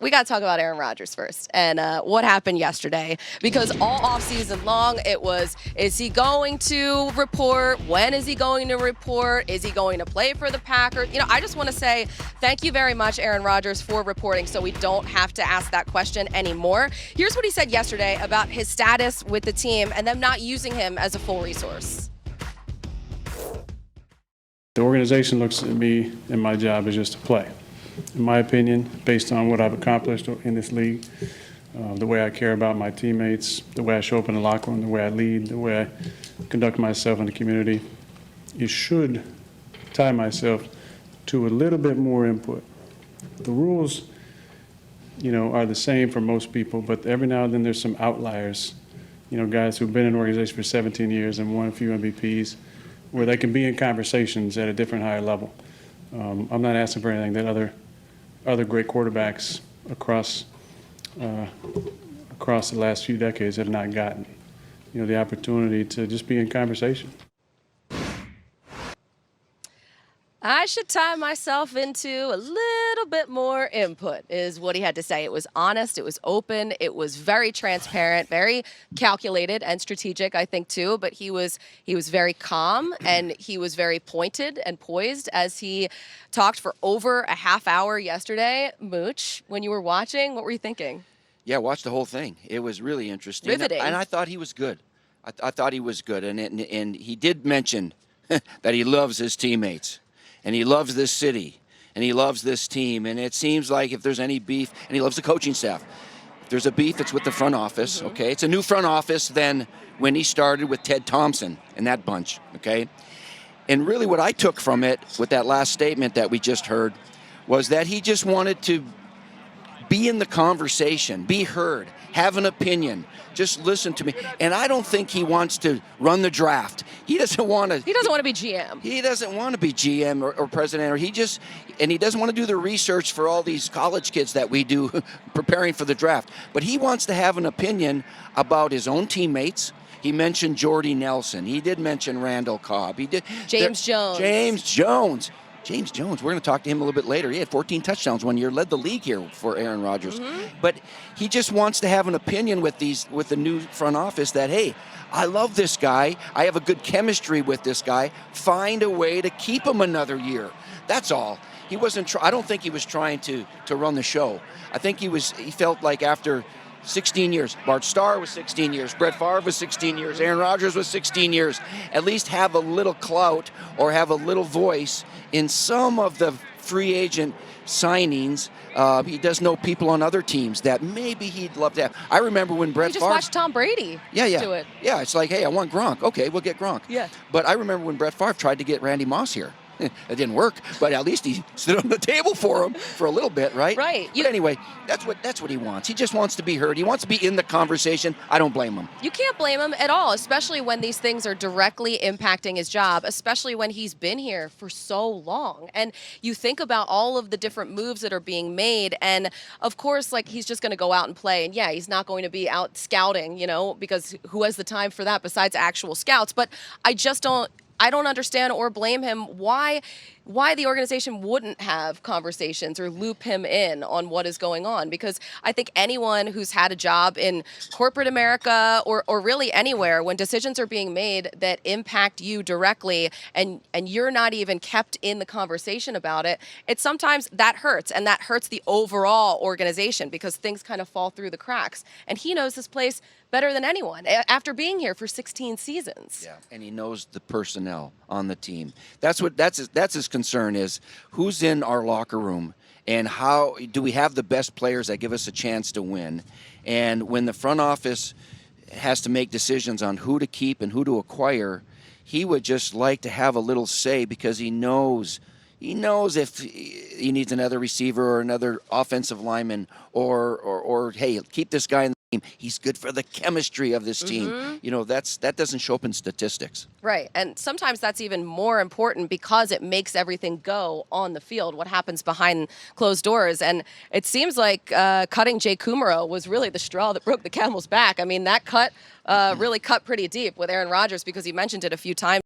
we got to talk about Aaron Rodgers first and what happened yesterday. Because all offseason long, it was, is he going to report? When is he going to report? Is he going to play for the Packers? You know, I just want to say thank you very much, Aaron Rodgers, for reporting so we don't have to ask that question anymore. Here's what he said yesterday about his status with the team and them not using him as a full resource. The organization looks at me and my job as just to play. In my opinion, based on what I've accomplished in this league, the way I care about my teammates, the way I show up in the locker room, the way I lead, the way I conduct myself in the community, it should tie myself to a little bit more input. The rules, are the same for most people, but every now and then there's some outliers, guys who've been in an organization for 17 years and won a few MVPs, where they can be in conversations at a different higher level. I'm not asking for anything that other great quarterbacks across the last few decades have not gotten. The opportunity to just be in conversation. I should tie myself into a little bit more input, is what he had to say. It was honest, it was open, it was very transparent, very calculated and strategic, I think, too. But he was very calm and he was very pointed and poised as he talked for over a half hour yesterday. Mooch, when you were watching, what were you thinking? Yeah, watch the whole thing. It was really interesting. Riveting. And I thought he was good. I thought he was good. And he did mention that he loves his teammates. And he loves this city, and he loves this team. And it seems like if there's any beef, and he loves the coaching staff. If there's a beef, it's with the front office, okay? It's a new front office than when he started with Ted Thompson and that bunch, okay? And really what I took from it with that last statement that we just heard was that he just wanted to be in the conversation, be heard, have an opinion, just listen to me. And I don't think he wants to run the draft. He doesn't want to. He doesn't want to be GM. He doesn't want to be GM or president, and he doesn't want to do the research for all these college kids that we do preparing for the draft. But he wants to have an opinion about his own teammates. He mentioned Jordy Nelson. He did mention Randall Cobb. He did James Jones. James Jones, we're going to talk to him a little bit later. He had 14 touchdowns one year, led the league here for Aaron Rodgers. But he just wants to have an opinion with the new front office that, hey, I love this guy. I have a good chemistry with this guy. Find a way to keep him another year. That's all. He wasn't. I don't think he was trying to run the show. I think he felt like after 16 years. Bart Starr was 16 years. Brett Favre was 16 years. Aaron Rodgers was 16 years. At least have a little clout or have a little voice in some of the free agent signings. He does know people on other teams that maybe he'd love to have. I remember when Brett Favre... You just watched Tom Brady do it. Yeah, it's like, hey, I want Gronk. Okay, we'll get Gronk. Yeah. But I remember when Brett Favre tried to get Randy Moss here. It didn't work, but at least he stood on the table for him for a little bit, right? Right. But anyway, that's what he wants. He just wants to be heard. He wants to be in the conversation. I don't blame him. You can't blame him at all, especially when these things are directly impacting his job, especially when he's been here for so long. And you think about all of the different moves that are being made, and of course, like, he's just going to go out and play. And yeah, he's not going to be out scouting, because who has the time for that besides actual scouts? But I don't understand or blame him why the organization wouldn't have conversations or loop him in on what is going on. Because I think anyone who's had a job in corporate America or really anywhere, when decisions are being made that impact you directly and you're not even kept in the conversation about it, it's sometimes that hurts, and that hurts the overall organization because things kind of fall through the cracks. And he knows this place better than anyone after being here for 16 seasons. Yeah, and he knows the personnel on the team. That's his concern, is who's in our locker room and how do we have the best players that give us a chance to win. And when the front office has to make decisions on who to keep and who to acquire, he would just like to have a little say because he knows if he needs another receiver or another offensive lineman or hey, keep this guy in the team. He's good for the chemistry of this team. That doesn't show up in statistics. Right. And sometimes that's even more important because it makes everything go on the field, what happens behind closed doors. And it seems like cutting Jay Kumaro was really the straw that broke the camel's back. I mean, that cut really cut pretty deep with Aaron Rodgers because he mentioned it a few times.